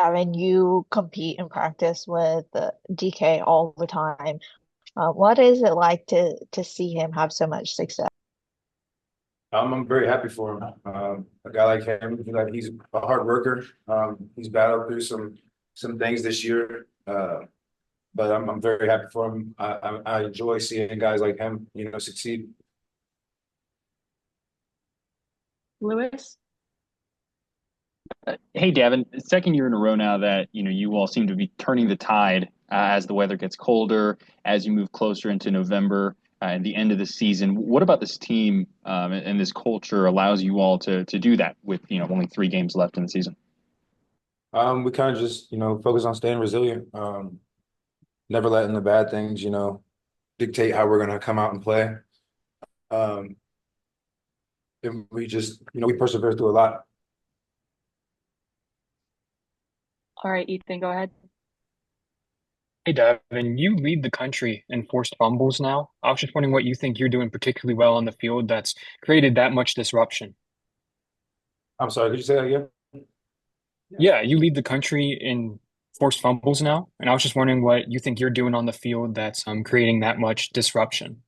Davin, you compete and practice with DK all the time. What is it like to see him have so much success? I'm very happy for him. A guy like him, he's a hard worker. He's battled through some things this year, but I'm very happy for him. I enjoy seeing guys like him, succeed. Lewis? Hey, Davin, second year in a row now that you all seem to be turning the tide as the weather gets colder, as you move closer into November and the end of the season. What about this team and this culture allows you all to do that with only 3 games left in the season? We kind of just focus on staying resilient, never letting the bad things dictate how we're gonna come out and play. Um, and we just we persevere through a lot. All right, Ethan, go ahead. Hey, Devin, you lead the country in forced fumbles now. I was just wondering what you think you're doing particularly well on the field that's created that much disruption. I'm sorry, could you say that again? Yeah, you lead the country in forced fumbles now, and I was just wondering what you think you're doing on the field that's creating that much disruption.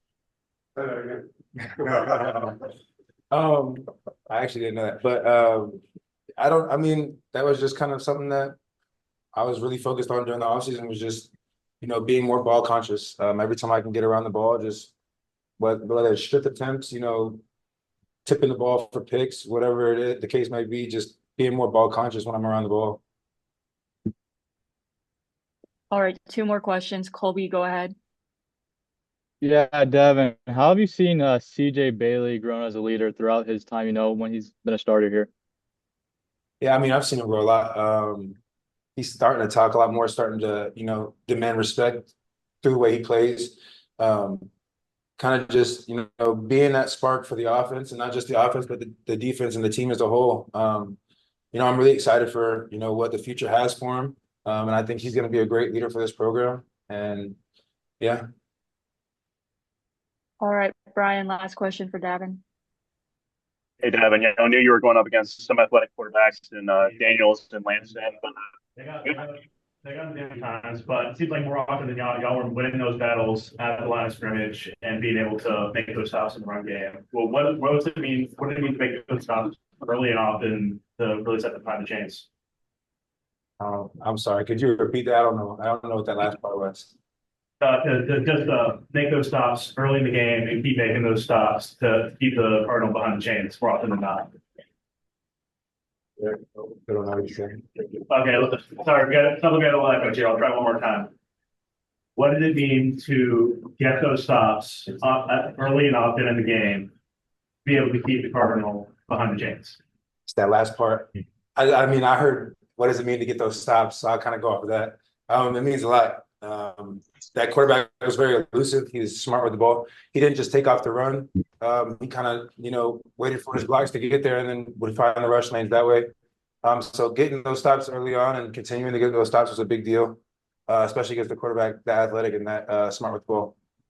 Say that again. I actually didn't know that, but I don't. I mean, that was just kind of something that I was really focused on during the offseason was just, being more ball conscious. Every time I can get around the ball, just whether it's stripped attempts, tipping the ball for picks, whatever it is, the case might be, just being more ball conscious when I'm around the ball. All right, two more questions. Colby, go ahead. Yeah, Devin, how have you seen CJ Bailey grown as a leader throughout his time, when he's been a starter here? Yeah, I mean, I've seen him grow a lot. He's starting to talk a lot more, starting to, demand respect through the way he plays. Kind of just, being that spark for the offense and not just the offense, but the defense and the team as a whole. I'm really excited for, what the future has for him. And I think he's going to be a great leader for this program. And yeah. All right, Brian, last question for Davin. Hey, Devin, I knew you were going up against some athletic quarterbacks and Daniels and Lanston, but they got them times. But it seems like more often than not, y'all were winning those battles at the line of scrimmage and being able to make those stops in the run game. Well, what does it mean? What did it mean to make those stops early and often to really set the chains? I'm sorry. Could you repeat that? I don't know. I don't know what that last part was. To just make those stops early in the game and keep making those stops to keep the Cardinal behind the chains more often than not. I don't know what you're saying. Okay, sorry, we got a lot of here. I'll try one more time. What did it mean to get those stops early and often in the game, be able to keep the Cardinal behind the chains? It's that last part. I mean, I heard what does it mean to get those stops, so I'll kind of go off of that. It means a lot. That quarterback was very elusive. He was smart with the ball. He didn't just take off the run. He kind of, waited for his blocks to get there and then would find the rush lanes that way. So getting those stops early on and continuing to get those stops was a big deal, especially against the quarterback that athletic and that smart with the ball.